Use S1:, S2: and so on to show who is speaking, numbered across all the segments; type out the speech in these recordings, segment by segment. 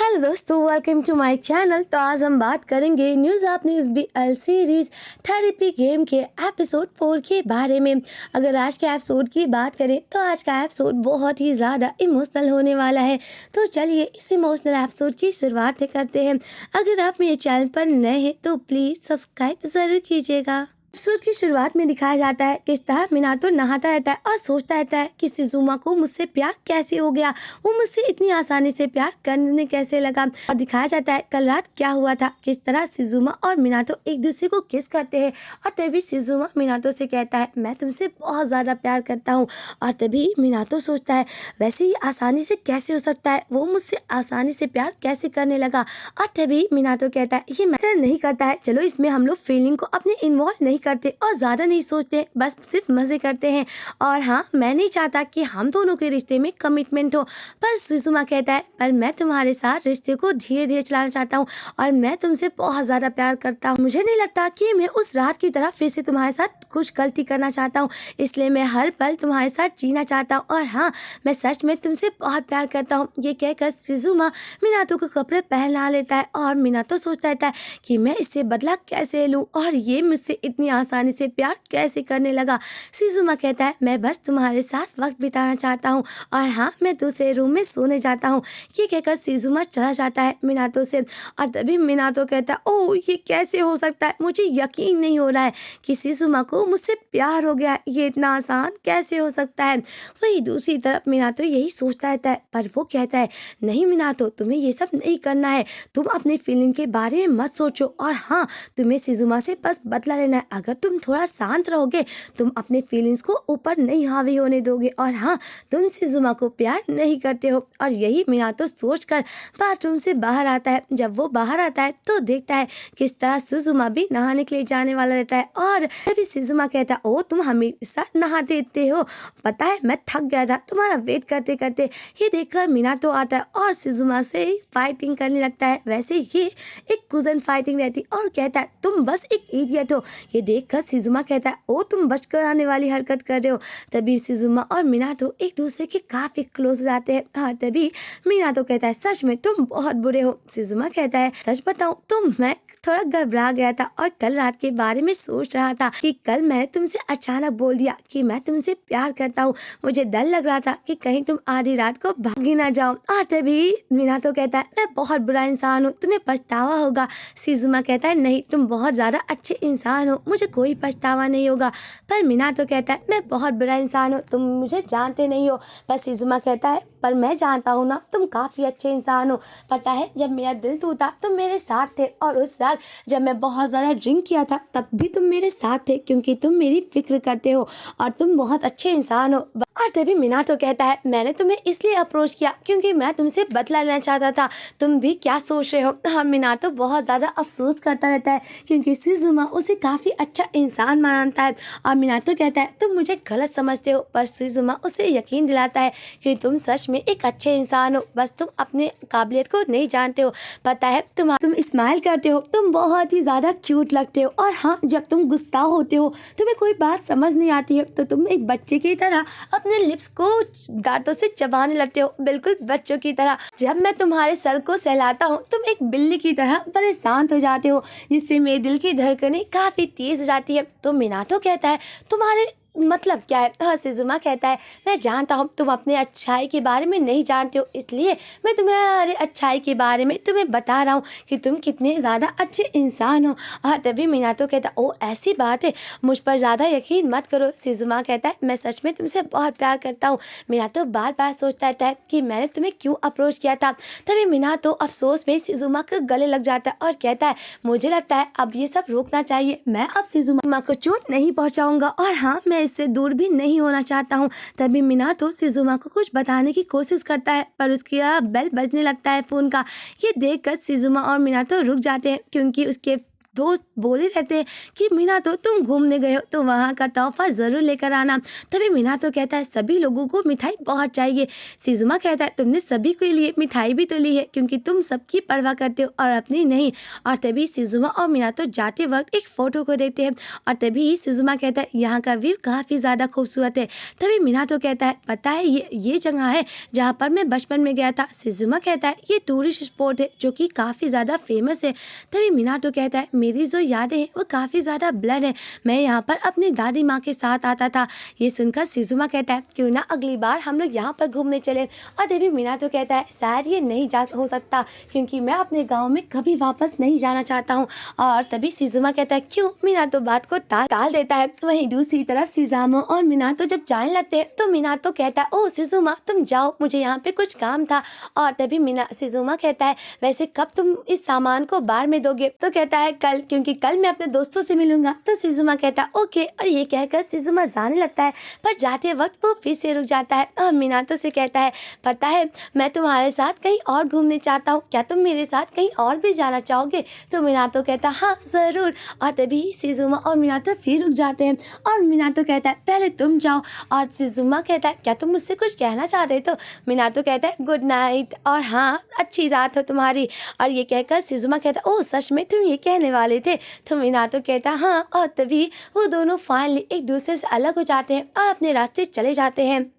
S1: Hello दोस्तों, welcome to my channel. तो आज हम बात करेंगे न्यूज़ आपने इस BL सीरीज थेरेपी गेम के एपिसोड 4 के बारे में। अगर आज के एपिसोड की बात करें तो आज का एपिसोड बहुत ही ज़्यादा इमोशनल होने वाला है। तो चलिए इस इमोशनल एपिसोड की शुरुआत करते हैं। अगर आप मेरे चैनल पर नए हैं तो प्लीज़ सब्सक्राइब ज़रूर कीजिएगा। एपिसोड की शुरुआत में दिखाया जाता है कि इस तरह मिनातो नहाता रहता है और सोचता रहता है कि शिजुमा को मुझसे प्यार कैसे हो गया, वो मुझसे इतनी आसानी से प्यार करने कैसे लगा। और दिखाया जाता है कल रात क्या हुआ था, किस तरह शिजुमा और मिनातो एक दूसरे को किस करते हैं। और तभी शिजुमा मिनातो से कहता है मैं तुमसे बहुत ज़्यादा प्यार करता हूँ। और तभी मिनातो सोचता है वैसे ही आसानी से कैसे हो सकता है, वो मुझसे आसानी से प्यार कैसे करने लगा। और तभी मिनातो कहता है ये मैटर नहीं करता है, चलो इसमें हम लोग फीलिंग को अपने इन्वॉल्व नहीं करते और ज़्यादा नहीं सोचते, बस सिर्फ मज़े करते हैं। और हाँ, मैं नहीं चाहता कि हम दोनों के रिश्ते में कमिटमेंट हो। पर शिजुमा कहता है पर मैं तुम्हारे साथ रिश्ते को धीरे धीरे चलाना चाहता हूँ और मैं तुमसे बहुत ज़्यादा प्यार करता हूँ। मुझे नहीं लगता कि मैं उस रात की तरह फिर से तुम्हारे साथ कुछ गलती करना चाहता हूँ, इसलिए मैं हर पल तुम्हारे साथ जीना चाहता हूँ। और हाँ, मैं सच में तुमसे बहुत प्यार करता हूँ। ये कहकर शिजुमा मिनातो के कपड़े पहना लेता है और मिनातो सोचता रहता है कि मैं इससे बदला कैसे लूँ और ये मुझसे इतनी आसानी से प्यार कैसे करने लगा। शिजुमा कहता है मैं बस तुम्हारे साथ वक्त बिताना चाहता हूँ और हाँ, मैं दूसरे रूम में सोने जाता हूँ। ये कहकर शिजुमा चला जाता है मिनातो से। और तभी मिनातो कहता है ओह ये कैसे हो सकता है, मुझे यकीन नहीं हो रहा है कि शिजुमा को मुझसे प्यार हो गया, ये इतना आसान कैसे हो सकता है। वही दूसरी तरफ मिनातो यही सोचता रहता है, पर वो कहता है नहीं मिनातो, तुम्हें ये सब नहीं करना है, तुम अपने फीलिंग के बारे में मत सोचो। और हाँ, तुम्हें शिजुमा से बस बदला लेना है। अगर तुम थोड़ा शांत रहोगे, तुम अपने फीलिंग्स को ऊपर नहीं हावी होने दोगे। और हाँ, तुम शिजुमा को प्यार नहीं करते हो। और यही मिनातो सोचकर बाथरूम से बाहर आता है। जब वो बाहर आता है तो देखता है किस तरह शिजुमा भी नहाने के लिए जाने वाला रहता है। और तभी शिजुमा कहता है ओ तुम हमेशा नहाते इतने हो, पता है मैं थक गया था तुम्हारा वेट करते करते। ये देखकर मिनातो आता है और शिजुमा से फाइटिंग करने लगता है। वैसे ये एक कुजन फाइटिंग रहती और कहता है तुम बस एक इडियट हो। ये देखकर शिजुमा कहता है ओ तुम बच कर आने वाली हरकत कर रहे हो। तभी शिजुमा और मिनातो एक दूसरे के काफी क्लोज हो जाते हैं। और तभी मिनातो कहता है सच में तुम बहुत बुरे हो। शिजुमा कहता है सच बताऊं तो मैं थोड़ा घबरा गया था और कल रात के बारे में सोच रहा था कि कल मैंने तुमसे अचानक बोल दिया कि मैं तुमसे प्यार करता हूँ। मुझे डर लग रहा था कि कहीं तुम आधी रात को भागी ना जाओ। और तभी मिनातो कहता है मैं बहुत बुरा इंसान हूँ, तुम्हें पछतावा होगा। शिजुमा कहता है नहीं, तुम बहुत ज़्यादा अच्छे इंसान हो, मुझे कोई पछतावा नहीं होगा। पर मिनातो कहता है मैं बहुत बुरा इंसान हूँ, तुम मुझे जानते नहीं हो। पर शिजुमा कहता है पर मैं जानता हूँ ना, तुम काफ़ी अच्छे इंसान हो। पता है जब मेरा दिल टूटा तुम मेरे साथ थे, और उस रात जब मैं बहुत ज़्यादा ड्रिंक किया था तब भी तुम मेरे साथ थे, क्योंकि तुम मेरी फिक्र करते हो और तुम बहुत अच्छे इंसान हो। और तभी मिनातो कहता है मैंने तुम्हें इसलिए अप्रोच किया क्योंकि मैं तुमसे बदला लेना चाहता था, तुम भी क्या सोच रहे हो। और मिनातो बहुत ज़्यादा अफसोस करता रहता है क्योंकि शिजुमा उसे काफ़ी अच्छा इंसान मानता है। और मिनातो कहता है तुम मुझे गलत समझते हो। पर शिजुमा उसे यकीन दिलाता है कि तुम सच में एक अच्छे इंसान हो, बस तुम अपने काबिलियत को नहीं जानते हो। पता है तुम स्माइल करते हो, तुम बहुत ही ज़्यादा क्यूट लगते हो। और हाँ, जब तुम गुस्सा होते हो, तुम्हें कोई बात समझ नहीं आती है तो तुम एक बच्चे की तरह अपने लिप्स को दांतों से चबाने लगते हो, बिल्कुल बच्चों की तरह। जब मैं तुम्हारे सर को सहलाता हूँ तुम एक बिल्ली की तरह परेशान हो जाते हो, जिससे मेरे दिल की धड़कनें काफ़ी तेज हो जाती है। तो मिनातो कहता है तुम्हारे मतलब क्या है। हाँ, शिजुमा कहता है मैं जानता हूँ तुम अपने अच्छाई के बारे में नहीं जानते हो, इसलिए मैं तुम्हारे अच्छाई के बारे में तुम्हें बता रहा हूँ कि तुम कितने ज़्यादा अच्छे इंसान हो। और तभी मिनातो कहता ओ ऐसी बात है, मुझ पर ज़्यादा यकीन मत करो। शिजुमा कहता है मैं सच में तुमसे बहुत प्यार करता हूँ। मिनातो बार बार सोचता रहता है कि मैंने तुम्हें क्यों अप्रोच किया था। तभी मिनातो अफसोस में शिजुमा के गले लग जाता है और कहता है मुझे लगता है अब ये सब रोकना चाहिए, मैं अब शिजुमा को चोट नहीं पहुँचाऊँगा और हाँ, मैं इससे दूर भी नहीं होना चाहता हूँ। तभी मिनातो शिजुमा को कुछ बताने की कोशिश करता है, पर उसकी बेल बजने लगता है फ़ोन का। ये देखकर शिजुमा और मिनातो रुक जाते हैं क्योंकि उसके दोस्त बोले रहते हैं कि मीनातो तुम घूमने गए हो तो वहाँ का तोहफा ज़रूर लेकर आना। तभी मीनातो कहता है सभी लोगों को मिठाई बहुत चाहिए। शिजुमा कहता है तुमने सभी के लिए मिठाई भी तो ली है क्योंकि तुम सबकी परवाह करते हो और अपनी नहीं। और तभी शिजुमा और मीनातो जाते वक्त एक फ़ोटो को देखते हैं और तभी शिजुमा कहता है यहाँ का व्यू काफ़ी ज़्यादा खूबसूरत है। तभी मीनातो कहता है पता है ये जगह है जहाँ पर मैं बचपन में गया था। शिजुमा कहता है ये टूरिस्ट स्पॉट है जो कि काफ़ी ज़्यादा फेमस है। तभी मीनातो कहता है मेरी जो यादें हैं वो काफ़ी ज़्यादा ब्लर है, मैं यहाँ पर अपनी दादी माँ के साथ आता था। ये सुनकर शिजुमा कहता है क्यों ना अगली बार हम लोग यहाँ पर घूमने चले। और तभी मीनातो कहता है शायद ये नहीं जा हो सकता क्योंकि मैं अपने गाँव में कभी वापस नहीं जाना चाहता हूँ। और तभी शिजुमा कहता है क्यों। मीनातो बात को टाल देता है। वहीं दूसरी तरफ शिज़ामो और मीनातो जब जाने लगते हैं तो मीनातो कहता है ओ शिजुमा तुम जाओ, मुझे यहाँ पे कुछ काम था। और तभी शिजुमा कहता है वैसे कब तुम इस सामान को बार में दोगे। तो कहता है कल, क्योंकि कल मैं अपने दोस्तों से मिलूंगा। तो शिजुमा कहता है ओके। और ये कहकर शिजुमा जाने लगता है पर जाते वक्त वो फिर से रुक जाता है और मीनातो से कहता है पता है मैं तुम्हारे साथ कहीं और घूमने चाहता हूँ, क्या तुम मेरे साथ कहीं और भी जाना चाहोगे। तो मीनातो कहता है हाँ ज़रूर। और तभी शिजुमा और मीनातो फिर रुक जाते हैं और मीनातो कहता है पहले तुम जाओ। और शिजुमा कहता है क्या तुम मुझसे कुछ कहना चाह रहे। तो मीनातो कहता है गुड नाइट और हाँ अच्छी रात हो तुम्हारी। और ये कहकर शिजुमा कहता है ओह सच में तुम ये कहने वाले थे। तो मीनातो कहता है हाँ। और तभी वो दोनों फाइनली एक दूसरे से अलग हो जाते हैं और अपने रास्ते चले जाते हैं।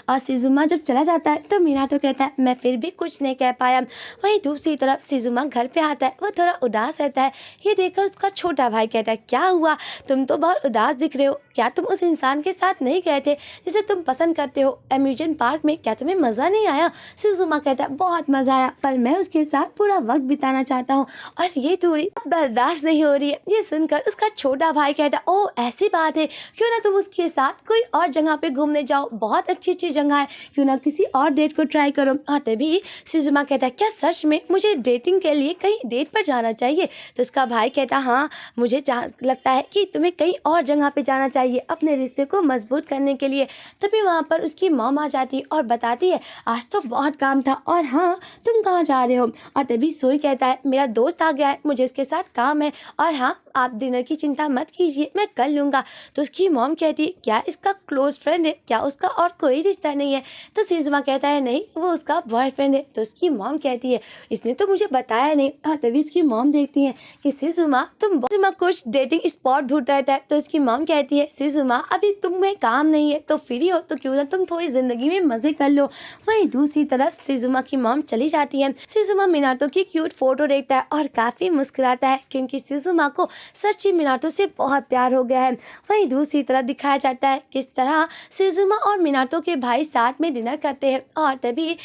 S1: और शिजुमा जब चला जाता है तो मीनातो कहता है मैं फिर भी कुछ नहीं कह पाया। वहीं दूसरी तरफ शिजुमा घर पे आता है, वो थोड़ा उदास रहता है। ये देखकर उसका छोटा भाई कहता है क्या हुआ, तुम तो बहुत उदास दिख रहे हो, क्या तुम उस इंसान के साथ नहीं गए थे जिसे तुम पसंद करते हो एम्यूजमेंट पार्क में, क्या तुम्हें मज़ा नहीं आया। शिजुमा कहता है बहुत मज़ा आया पर मैं उसके साथ पूरा वक्त बिताना चाहता हूँ और ये दूरी बर्दाश्त नहीं हो रही है। ये सुनकर उसका छोटा भाई कहता है ओह ऐसी बात है, क्यों ना तुम उसके साथ कोई और जगह पे घूमने जाओ, बहुत अच्छी जगह है, क्यों ना किसी और डेट को ट्राई करो। और तभी शिजुमा कहता है क्या सच में मुझे डेटिंग के लिए कहीं डेट पर जाना चाहिए। तो उसका भाई कहता है हाँ मुझे लगता है कि तुम्हें कहीं और जगह पे जाना चाहिए अपने रिश्ते को मजबूत करने के लिए। तभी वहाँ पर उसकी मॉम आ जाती है और बताती है आज तो बहुत काम था और हाँ तुम कहाँ जा रहे हो। और तभी सोई कहता है मेरा दोस्त आ गया है, मुझे उसके साथ काम है और हाँ आप डिनर की चिंता मत कीजिए मैं कर लूँगा। तो उसकी मॉम कहती है क्या इसका क्लोज फ्रेंड है, क्या उसका और कोई रिश्ता नहीं है। तो शिजुमा कहता है नहीं वो उसका बॉयफ्रेंड है। तो उसकी मॉम कहती है इसने तो मुझे बताया नहीं। और तभी इसकी मॉम देखती है कि शिजुमा शिजुमा कुछ डेटिंग स्पॉट ढूंढता रहता है। तो इसकी मॉम कहती है शिजुमा अभी तुम्हें काम नहीं है तो फ्री हो तो क्यों ना तुम थोड़ी जिंदगी में मजे कर लो। वहीं दूसरी तरफ शिजुमा की मॉम चली जाती है। शिजुमा मीनातो की क्यूट फोटो देखता है और काफी मुस्कुराता है क्योंकि शिजुमा को सच्ची मीनातो से बहुत प्यार हो गया है। वहीं दूसरी तरफ दिखाया जाता है किस तरह शिजुमा और मीनातो के भाई साथ में डिनर करते हैं। और तभी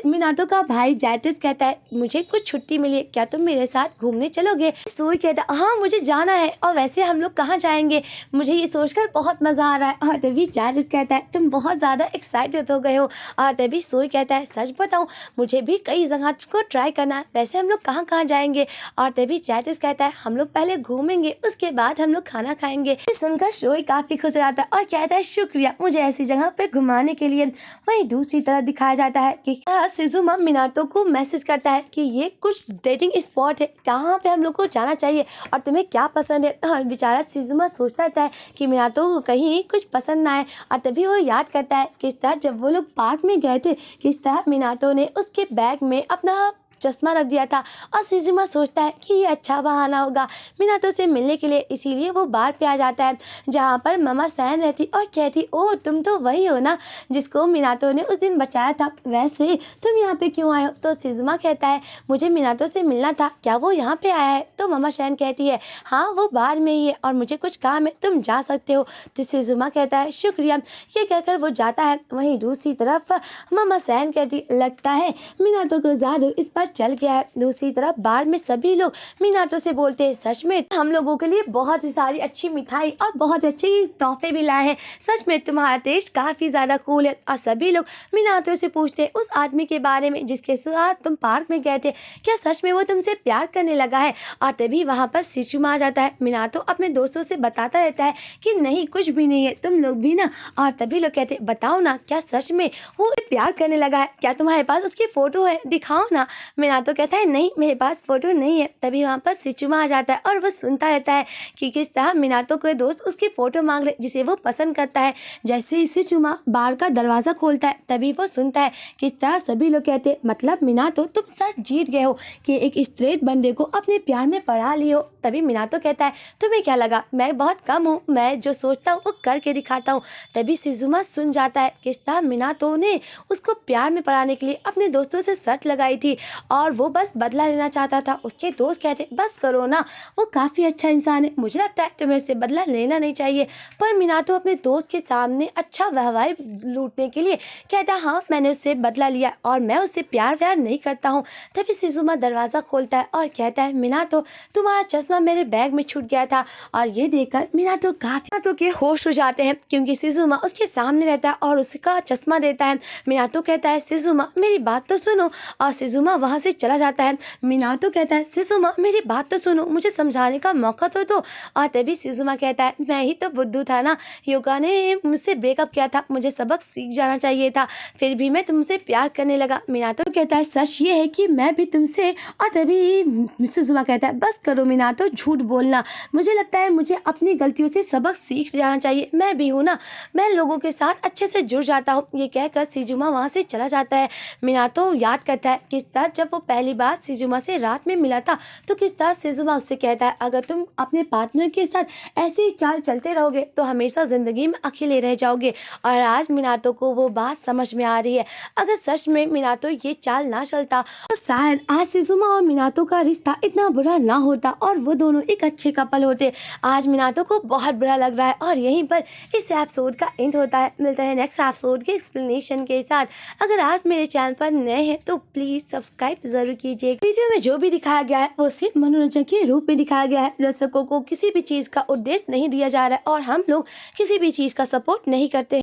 S1: मीनातो का भाई जैटिस कहता है मुझे कुछ छुट्टी मिली है, क्या तुम मेरे साथ घूमने चलोगे। सोई कहता है हाँ मुझे जाना है और वैसे हम लोग कहाँ जाएंगे, मुझे ये सोचकर बहुत मजा आ रहा है। और तभी जैटिस कहता है तुम बहुत ज़्यादा एक्साइटेड हो गए हो। और तभी सोई कहता है सच बताऊँ मुझे भी कई जगह को ट्राई करना है, वैसे हम लोग कहाँ कहाँ जाएंगे। और तभी जैटिस कहता है हम लोग पहले घूमेंगे उसके बाद हम लोग खाना खाएंगे। सुनकर सोई काफी खुश हो जाता है और कहता है शुक्रिया मुझे ऐसी जगह पे घुमाने के लिए। वहीं दूसरी तरफ दिखाया जाता है कि शिजुमा मीनातो को मैसेज करता है कि ये कुछ डेटिंग स्पॉट है, कहाँ पे हम लोग को जाना चाहिए और तुम्हें क्या पसंद है। और बेचारा शिजुमा सोचता रहता है कि मीनातो को कहीं कुछ पसंद ना आए। और तभी वो याद करता है किस तरह जब वो लोग पार्क में गए थे किस तरह मीनातो ने उसके बैग में अपना चश्मा रख दिया था। और शिजुमा सोचता है कि ये अच्छा बहाना होगा मीनातो से मिलने के लिए, इसीलिए वो बार पे आ जाता है जहाँ पर मामा सैन रहती और कहती ओह तुम तो वही हो ना जिसको मीनातो ने उस दिन बचाया था, वैसे तुम यहाँ पे क्यों आए हो। तो शिजुमा कहता है मुझे मीनातो से मिलना था, क्या वो यहाँ पे आया है। तो मामा सैन कहती है हाँ वो बाहर में ही है और मुझे कुछ काम है तुम जा सकते हो। तो शिजुमा कहता है शुक्रिया, ये कहकर वो जाता है। वहीं दूसरी तरफ मामा सैन कहती लगता है मीनातो को जादू इस पर चल गया है। दूसरी तरफ बार में सभी लोग मीनातो से बोलते हैं सच में हम लोगों के लिए बहुत ही सारी अच्छी मिठाई और बहुत अच्छे तोहफे भी लाए हैं, सच में तुम्हारा टेस्ट काफी ज्यादा कूल है। और सभी लोग मीनातो से पूछते हैं उस आदमी के बारे में जिसके साथ तुम पार्क में गए थे, क्या सच में वो तुमसे प्यार करने लगा है। और तभी वहाँ पर शिजुमा आ जाता है। मीनातो अपने दोस्तों से बताता रहता है कि नहीं कुछ भी नहीं है, तुम लोग भी ना। और तभी लोग कहते बताओ ना क्या सच में वो प्यार करने लगा है, क्या तुम्हारे पास उसकी फोटो है, दिखाओ ना। मीनातो कहता है नहीं मेरे पास फ़ोटो नहीं है। तभी वहाँ पर सिचुमा आ जाता है और वो सुनता रहता है कि किस तरह मीनातो के दोस्त उसकी फ़ोटो मांग रहे जिसे वो पसंद करता है। जैसे ही सिचुमा बार का दरवाज़ा खोलता है तभी वो सुनता है किस तरह सभी लोग कहते हैं मतलब मीनातो तुम सर जीत गए हो कि एक स्ट्रेट बंदे को अपने प्यार में पड़ा लियो। तभी मीनातो कहता है तुम्हें क्या लगा मैं बहुत कम हूँ, मैं जो सोचता हूँ वो करके दिखाता हूँ। तभी सिजुमा सुन जाता है किस तरह मीनातो ने उसको प्यार में पड़ाने के लिए अपने दोस्तों से शर्त लगाई थी और वो बस बदला लेना चाहता था। उसके दोस्त कहते बस करो ना, वो काफ़ी अच्छा इंसान है, मुझे लगता है तुम्हें उससे बदला लेना नहीं चाहिए। पर मीनातो अपने दोस्त के सामने अच्छा वाहवाही लूटने के लिए कहता है हाँ मैंने उससे बदला लिया और मैं उससे प्यार व्यार नहीं करता हूँ। तभी सिजुमा दरवाज़ा खोलता है और कहता है मीनातो तुम्हारा चश्मा मेरे बैग में छूट गया था। और ये देखकर मीनातो काफी के होश हो जाते हैं क्योंकि सिजुमा उसके सामने रहता है और उसका चश्मा देता है। मीनातो कहता है सिजुमा मेरी बात तो सुनो और सिजुमा वहाँ से चला जाता है। मीनातो कहता है सिजुमा मेरी बात तो सुनो, मुझे समझाने का मौका तो दो। और तभी सिजुमा कहता है मैं ही तो बुद्धू था ना, योगा ने मुझसे ब्रेकअप किया था, मुझे सबक सीख जाना चाहिए था, फिर भी मैं तुमसे प्यार करने लगा। मीनातो कहता है सच ये है कि मैं भी तुमसे। और तभी सिजुमा कहता है बस करो मीनातो झूठ बोलना, मुझे लगता है मुझे अपनी गलतियों से सबक सीख जाना चाहिए, मैं भी हूँ ना, मैं लोगों के साथ अच्छे से जुड़ जाता हूँ। ये कहकर सिजुमा वहाँ से चला जाता है। मीनातो याद करता है किस तरह जब वो पहली बार सिजुमा से रात में मिला था तो किस तरह सिजुमा उससे कहता है अगर तुम अपने पार्टनर के साथ ऐसे ही चाल चलते रहोगे तो हमेशा ज़िंदगी में अकेले रह जाओगे। और आज मीनातो को वो बात समझ में आ रही है, अगर सच में मीनातो ये चाल ना चलता तो शायद आज सिजुमा और मीनातो का रिश्ता इतना बुरा ना होता और वो दोनों एक अच्छे कपल होते। आज मीनातो को बहुत बुरा लग रहा है और यहीं पर इस एपिसोड का एंड होता है। मिलता है नेक्स्ट एपिसोड के एक्सप्लेनेशन के साथ। अगर आप मेरे चैनल पर नए हैं तो प्लीज़ सब्सक्राइब ज़रूर कीजिए। वीडियो में जो भी दिखाया गया है वो सिर्फ मनोरंजन के रूप में दिखाया गया है, दर्शकों को किसी भी चीज़ का उद्देश्य नहीं दिया जा रहा है और हम लोग किसी भी चीज़ का सपोर्ट नहीं करते हैं।